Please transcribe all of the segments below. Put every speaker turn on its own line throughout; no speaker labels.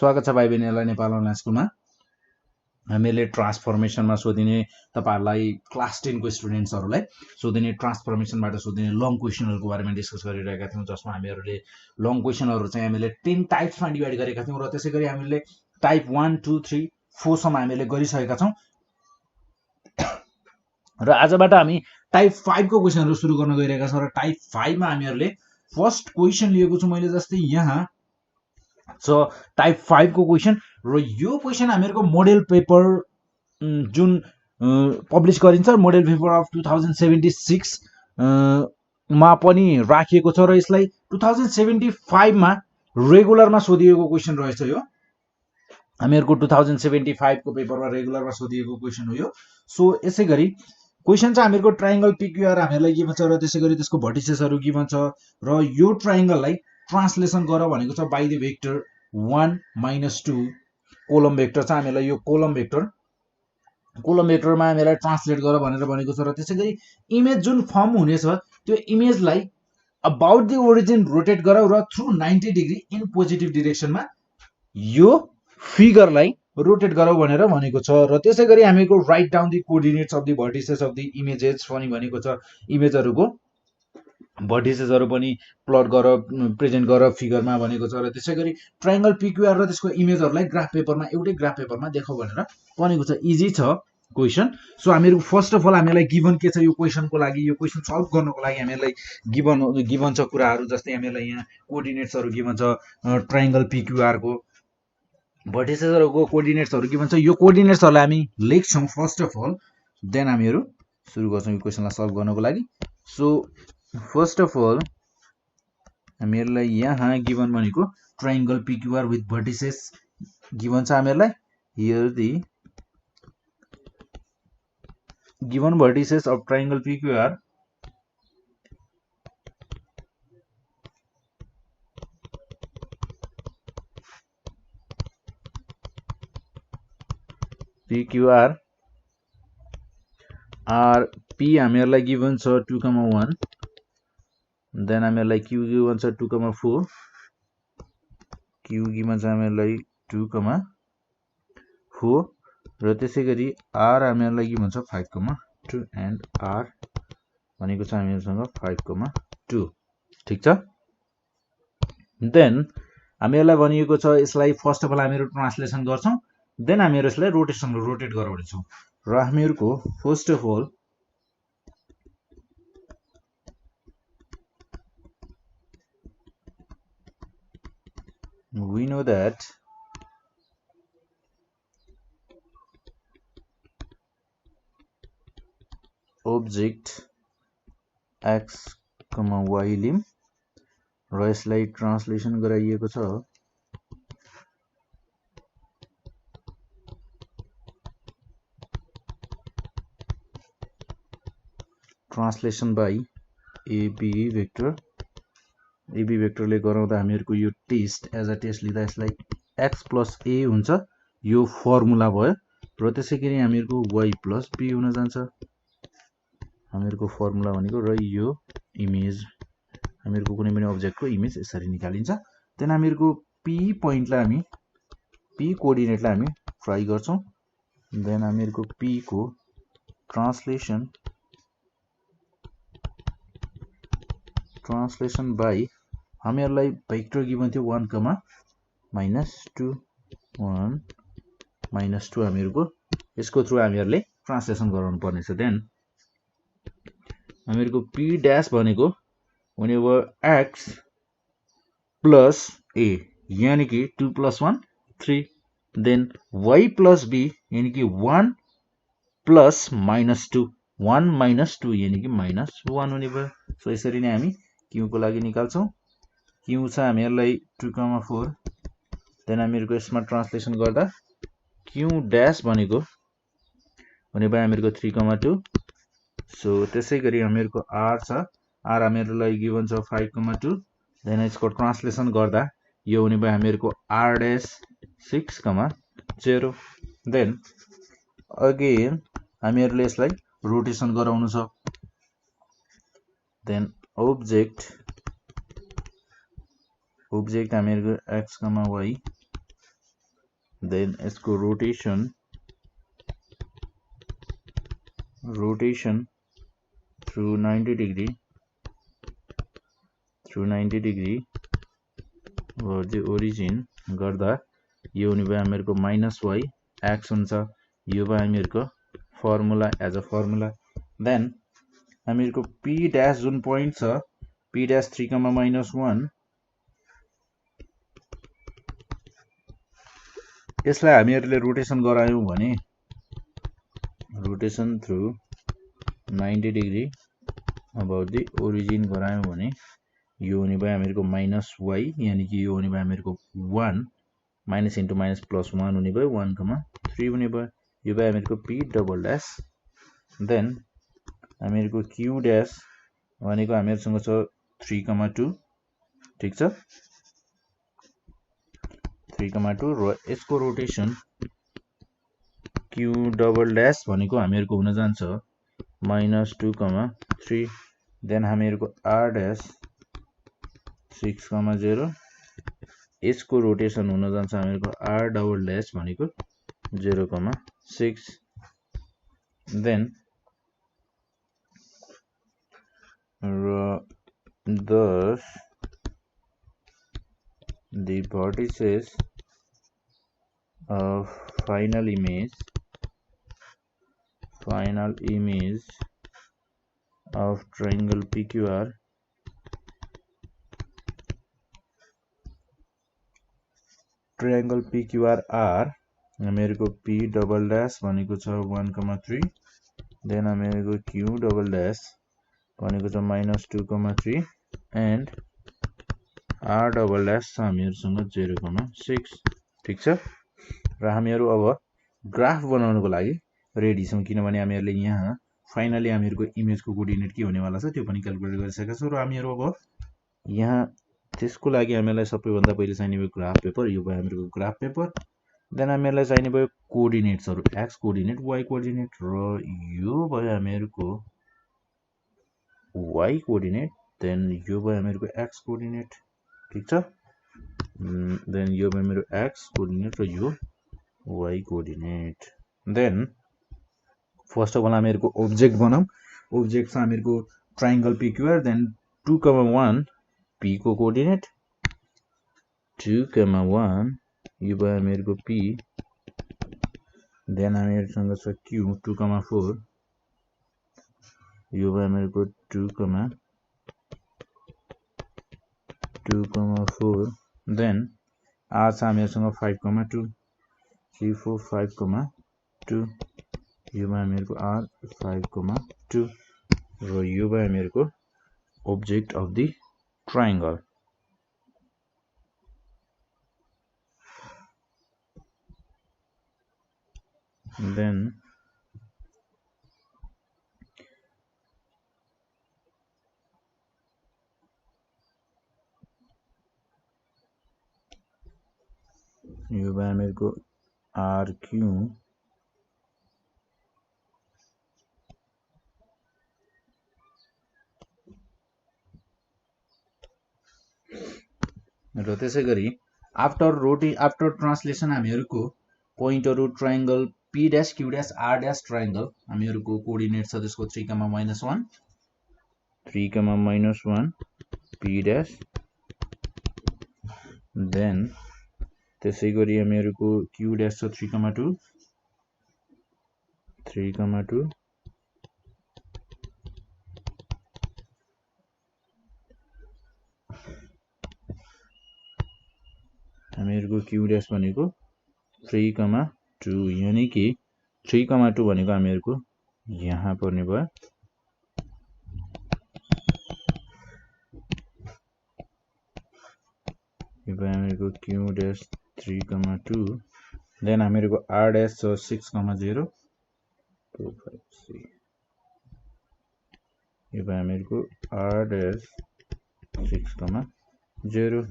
स्वागत छ भाइ बहिनीहरुलाई नेपाल अनलाइन स्कुलमा। हामीले ट्रान्सफर्मेसनमा सोधिने तपाईहरुलाई क्लास 10 को स्टुडेन्ट्सहरुलाई सोधिने ट्रान्सफर्मेसनबाट सोधिने लङ क्वेशनहरुको बारेमा डिस्कस गरिरहेका थियौं, जसमा हामीहरुले लङ क्वेशनहरु चाहिँ हामीले 10 टाइप्समा डिभाइड गरेका थियौं र त्यसैगरी हामीले टाइप 1 2 3 4 सम्म हामीले गरिसकेका छौं र आजबाट हामी टाइप 5 को क्वेशनहरु सुरु गर्न गइरहेका छौं र टाइप 5 मा हामीहरुले फर्स्ट क्वेशन लिएको छु मैले, जस्तै यहाँ सो टाइप 5 को क्वेशन र यो क्वेशन हामीहरुको मोडल पेपर जुन पब्लिश गरिन्छ मोडल पेपर अफ 2076 मा पनि राखिएको छ र यसलाई 2075 मा रेगुलरमा सोधिएको क्वेशन रहेछ। यो हामीहरुको 2075 को पेपरमा रेगुलरमा सोधिएको क्वेशन हो यो। सो यसैगरी क्वेशन चाहिँ हामीहरुको ट्रायंगल पीक्यूआर हामीहरुलाई के भन्छ र त्यसैगरी त्यसको भर्टिसेसहरु के भन्छ र यो ट्रायंगललाई ट्रान्सलेसन गर भनेको छ by the vector 1 - 2 column vector चाहिँ हामीलाई यो कोलम भेक्टरमा हामीलाई ट्रान्सलेट गर भनेर भनेको छ र त्यसैगरी इमेज जुन फर्म हुनेछ त्यो इमेजलाई अबाउट द ओरिजिन रोटेट गराउ र थ्रु 90 डिग्री इन पोजिटिभ डाइरेक्सनमा यो फिगरलाई रोटेट गराउ भनेर भनेको छ र त्यसैगरी हामीको right down the coordinates of the vertices of the images पनि भनेको छ। इमेजहरुको भर्टिसेसहरु पनि प्लट गर प्रेजेन्ट गर फिगरमा भनेको छ र त्यसैगरी ट्रायंगल पीक्यूआर र त्यसको इमेजहरुलाई ग्राफ पेपरमा एउटै ग्राफ पेपरमा देखाउ भनेर भनेको छ। इजी छ क्वेशन। सो हामीहरु फर्स्ट अफ अल हामीलाई गिवन के छ यो क्वेशनको लागि, यो क्वेशन सल्भ गर्नको लागि हामीलाई गिवन छ कुराहरु, जस्तै हामीलाई यहाँ कोअर्डिनेट्सहरु गिवन छ ट्रायंगल पीक्यूआर को, भर्टिसेसहरुको कोअर्डिनेट्सहरु गिवन छ। यो कोअर्डिनेट्सहरुलाई हामी लेख्छौं फर्स्ट अफ अल, देन हामीहरु सुरु गर्छौं यो क्वेशनलाई सल्भ गर्नको लागि। सो फर्स्ट अफ अल हामीहरुलाई यहाँ गिवन भनेको triangle PQR with vertices given छ हामीहरुलाई। Here the given vertices of triangle PQR are P हामीहरुलाई गिवन छ 2,1, देन हामीहरुलाई क्यू गिवन छ 2,4, क्यू गिवन छ हामीहरुलाई 2,4 र त्यसैगरी आर हामीहरुलाई गिवन छ 5,2 एन्ड आर भनेको छ हामीहरुसँग 5,2। ठीक छ। देन हामीहरुलाई भनिएको छ यसलाई फर्स्ट अफ अल हामीहरु ट्रान्सलेसन गर्छौं, देन हामीहरु यसलाई रोटेट गर भनेछौं र हामीहरुको first of all we know that object x, y लिम र यसलाई ट्रान्सलेसन गराइएको छ translation by AB vector. AB भेक्टरले गराउँदा हामीहरुको यो टेस्ट एज अ टेस्ट लिँदा यसलाई x + a हुन्छ, यो फर्मुला भयो र त्यसैगरी हामीहरुको y + b हुन जान्छ हामीहरुको फर्मुला भनेको र यो इमेज हामीहरुको कुनै पनि अब्जेक्टको इमेज यसरी निकालिन्छ। देन हामीहरुको p पोइन्टलाई हामी p कोअर्डिनेटलाई हामी ट्राई गर्छौं, देन हामीहरुको p को ट्रान्सलेसन बाइ हामीहरुलाई भेक्टर गिवन थियो 1, -2 1 -2 हामीहरुको यसको थ्रु हामीहरुले ट्रान्सलेसन गराउनु पर्ने छ। देन हामीहरुको p डैश भनेको whenever x + a यानी कि 2 + 1 3, देन y + b यानी कि 1 + -2 1 - 2 यानी कि -1 हुने भयो। सो यसरी नै हामी q को लागि निकाल्छौं। q छ हामीहरुलाई 2,4, देन हामीहरुको यसमा ट्रान्सलेसन गर्दा q डैश भनेको हुने भयो हामीहरुको 3,2। सो त्यसैगरी हामीहरुको r छ, r हामीहरुलाई गिवन छ 5,2, देन यसको ट्रान्सलेसन गर्दा यो हुने भयो हामीहरुको r डैश 6,0। देन अगेन हामीहरुले यसलाई रोटेसन गराउनु छ, देन object हामीहरुको x, y देन यसको rotation through 90 degree the origin गर्दा यो हुने भयो हामीहरुको -y x हुन्छ यो भयो हामीहरुको formula as a formula then हामीहरुको p डैश जुन पोइन्ट छ p डैश 3, -1 यसलाई हामीहरुले रोटेसन गरायौं भने rotation through 90 degree about the origin गरायौं भने यो हुने भयो हामीहरुको -y यानी कि यो हुने भयो हामीहरुको 1 माइनस इन्टु माइनस प्लस 1 हुने भयो 1,3 हुने भयो यो भयो हामीहरुको p डबल डैश देन हामीहरुको q डैश भनेको हामीहरुसँग छ 3,2 ठीक छ 3,2 र यसको रोटेसन q डबल डैश भनेको हामीहरुको हुन जान्छ -2,3 देन हामीहरुको r डैश 6,0 यसको रोटेसन हुन जान्छ हामीहरुको r डबल डैश भनेको 0,6 then thus the vertices of final image of triangle PQR are हामीहरुको p double dash भनेको छ 1,3 देन हामीहरुको q डबल डैश भनेको छ -2,3 एन्ड r डबल डैश छ हामीहरुसँग 0,6 ठीक छ र हामीहरु अब ग्राफ बनाउनको लागि रेडी छौं किनभने हामीहरुले यहाँ फाइनली हामीहरुको इमेजको कोअर्डिनेट के हुनेवाला छ त्यो पनि क्याल्कुलेट गरिसकेका छौं र हामीहरु अब यहाँ त्यसको लागि हामीलाई सबैभन्दा पहिले चाहिने भयो ग्राफ पेपर यो भयो हामीहरुको ग्राफ पेपर देन हामीलाई चाहिने भयो कोअर्डिनेट्सहरु x कोअर्डिनेट y कोअर्डिनेट र यो भयो हामीहरुको y कोअर्डिनेट देन यो भयो हामीहरुको x कोअर्डिनेट ठीक छ देन यो भयो मेरो x कोअर्डिनेट र यो y coordinate then first of all हामीहरुको ऑब्जेक्ट बनाऊ ऑब्जेक्ट छ हामीहरुको ट्रायंगल PQR देन 2,1 p को कोअर्डिनेट 2,1 यो भयो हामीहरुको p देन हामीहरुसँग छ q 2,4 यो भयो हामीहरुको 2,4 देन r छ हामीहरुसँग 5,2 3 4 5,2 यो भयो हामीहरुको r 5,2 र यो भयो हामीहरुको object of the triangle then यो भयो हामीहरुको RQ र त्यसैगरी आफ्टर ट्रान्सलेसन हामीहरुको पोइन्टहरु triangle p dash q dash r dash triangle हामीहरुको कोअर्डिनेट छ त्यसको 3,-1 p डैश देन त्यसैगरी हामीहरुको q डैश छ 3,2 हामीहरुको q डैश भनेको 3,2 यानी कि 3,2 भनेको हामीहरुको यहाँ पर्ने भयो यो भयो हामीहरुको q डैश 3,2 देन हामीहरुको r डैश छ 6,0 2 5 3 यो भयो हामीहरुको r डैश 6,0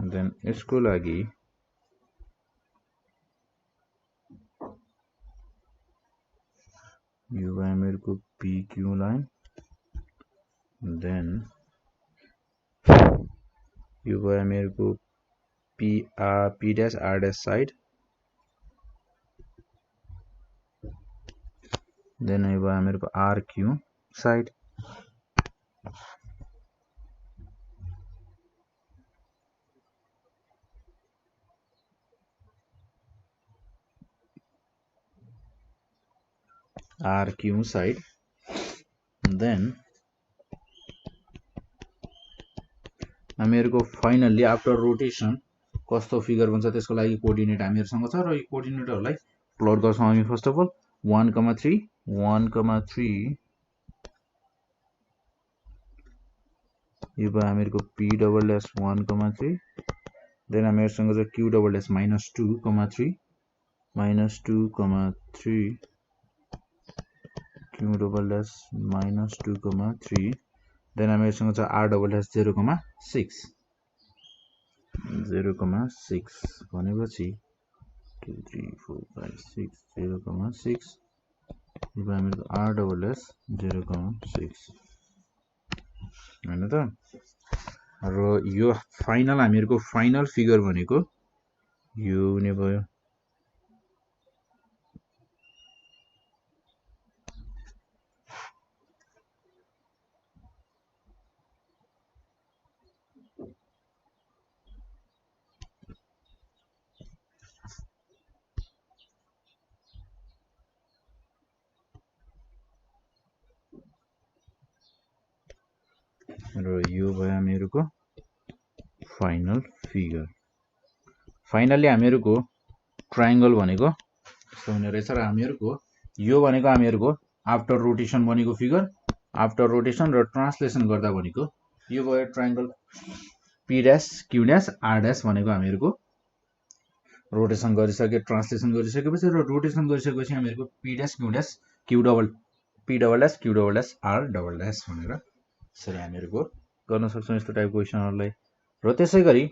देन यसको लागि यो भयो हामीहरुको PQ लाइन देन यो भयो हामीहरुको P dash R dash side, then ये भयो मेरो को RQ side, RQ side, then हामीहरुको फाइनली आफ्टर रोटेशन कस्तो फिगर बन्छ त्यसको लागि कोअर्डिनेट हामीहरुसँग छ र यो कोअर्डिनेटहरुलाई प्लट गर्छौं हामी फर्स्ट अफ अल 1,3 यो भयो हामीहरुको P डबल डैश 1,3 देन हामीहरुसँग छ Q double dash -2,3 -2,3 Q double dash -2,3 then हामीहरुसँग छ R डबल डैश 0,6 भनेपछि 2 3 4 5 6 0,6 यो भयो हामीहरुको R डबल डैश 0,6 हैन त र यो फाइनल हामीहरुको फाइनल फिगर भनेको यो हुने भयो र यो भयो हामीहरुको फाइनल फिगर फाइनली हामीहरुको ट्रायंगल भनेको यस्तो हुने रहेछ र हामीहरुको यो भनेको हामीहरुको आफ्टर रोटेशन बनेको फिगर आफ्टर रोटेशन र ट्रान्सलेसन गर्दा भनेको यो भयो triangle P dash Q dash R dash भनेको हामीहरुको रोटेशन गरिसके ट्रान्सलेसन गरिसकेपछि र रोटेशन गरिसकेपछि हामीहरुको P dash Q dash Q double P double dash Q double dash R double dash भनेर यसरी हामीहरुको गर्न सक्छौं यस्तो टाइपको क्वेशनहरुलाई र त्यसैगरी